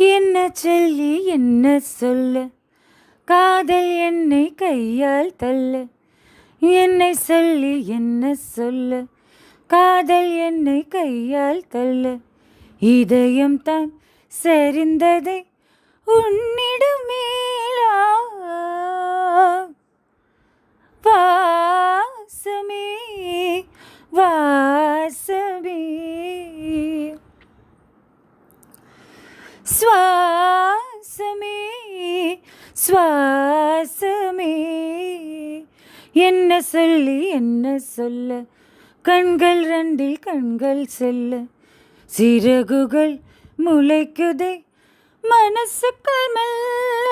என்ன சொல்லி என்ன சொல்ல, காதல் என்னை கையால் தள்ள. என்னை சொல்லி என்ன சொல்ல, காதல் என்னை கையால் தள்ள. இதயம் தான் சரிந்ததை உன்னிடம் மேலா வாசமே வாசமே சுவாசமே சுவாசமே. என்ன சொல்லி என்ன சொல்ல, கண்கள் ரெண்டில் கண்கள் செல்ல. சிறகுகள் முளைக்குதே மனசுக்குள் மெல்ல.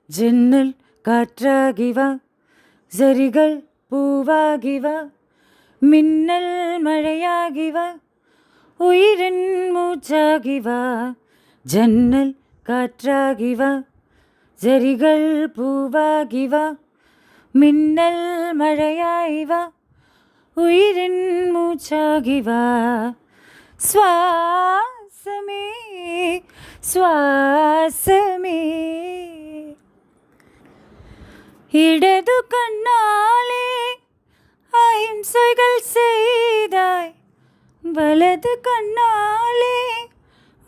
ஜன்னல் காற்றாகி வா, சரிகள் பூவாகி வா, மின்னல் மழையாகி வா, உயிரின் மூச்சாகி வா. ஜன்னல் காற்றாகி வா, சரிகள் பூவாகி வா, மின்னல் மழையாகி வா, உயிரின் மூச்சாகி வா. சுவாசமே சுவாசமே. இடது கண்ணாலே அஹிம்சைகள் செய்தாய், வலது கண்ணாலே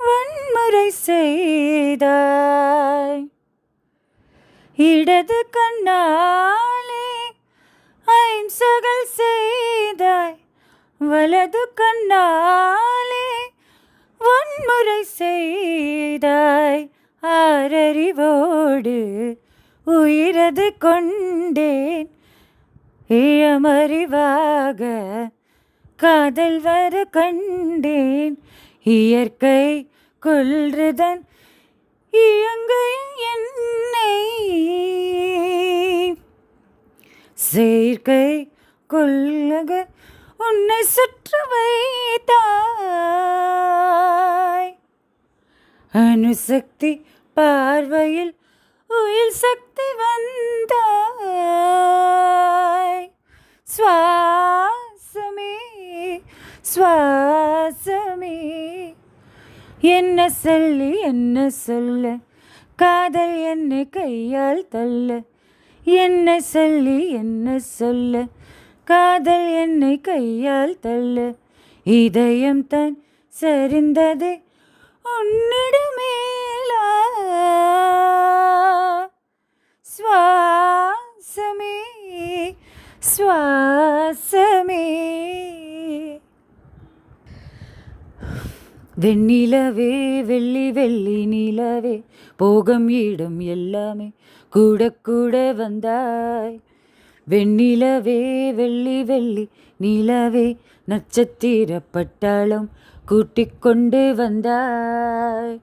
வன்முறை செய்தாய். இடது கண்ணாலே அஹிம்சைகள் செய்தாய், வலது கண்ணாலே வன்முறை செய்தாய். ஆறறிவோடு உயிரது கொண்டேன், இளமறிவாக காதல் வர கண்டேன். இயற்கை கொல்றுதன் இயங்கை என்னை, செயற்கை கொல்லக உன்னை சுற்று வைத்தாய். அணுசக்தி பார்வையில் உயிர் சக்தி வந்தாய். சுவாசமே சுவாசமே. என்ன சொல்லி என்ன சொல்ல, காதல் என்னை கையால் தள்ள. என்ன சொல்லி என்ன சொல்ல, காதல் என்னை கையால் தள்ள. இதயம் தான் சரிந்தது உன்னிடமேலா. சுவாசமே சுவாசமே. வெண்ணிலவே வெள்ளி வெள்ளி நிலவே, போகும் இடம் எல்லாமே கூட கூட வந்தாய். வெண்ணிலவே வெள்ளி வெள்ளி நிலவே, நட்சத்திர பட்டாளம் கூட்டிக் கொண்டு வந்தாய்.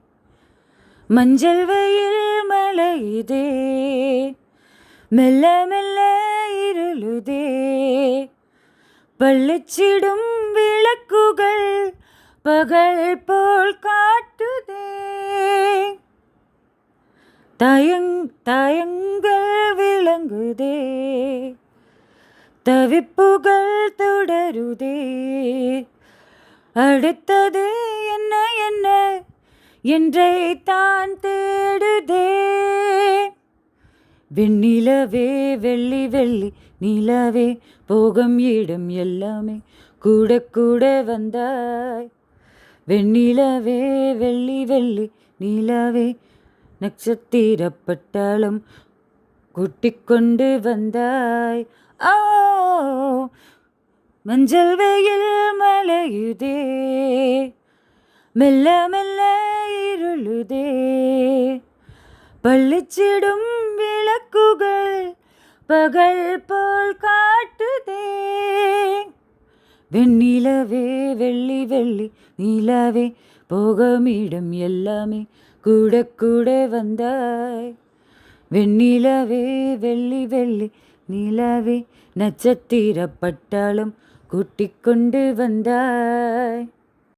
மஞ்சள் வெயில் மலையுதே, மெல்ல மெல்ல இருளுதே. பள்ளிச்சிடும் விளக்குகள் பகல் போல் காட்டுதே. தயங்கள் விளங்குதே, தவிப்புகள் தொடருதே. அடுத்தது என்ன என்ன என்றை தான் தேடுதே. வெண்ணிலவே வெள்ளி வெள்ளி நிலவே, போகும் இடம் எல்லாமே கூட கூட வந்தாய். வெண்ணிலவே வெள்ளி வெள்ளி நிலவே, நட்சத்திர பட்டாளம் கூட்டிக் கொண்டு வந்தாய். ஆ மஞ்சள் வெயில் மலையுதே, மெல்ல மெல்ல இருளுதே. பள்ளிச்சிடும் விளக்குகள் பகல் போல் காட்டுதே. வெண்ணிலவே வெள்ளி வெள்ளி நிலவே, போகமிடம் எல்லாமே கூட கூட வந்தாய். வெண்ணிலவே வெள்ளி வெள்ளி நிலவே, நட்சத்திர பட்டாளம் கூட்டிக் கொண்டு வந்தாய்.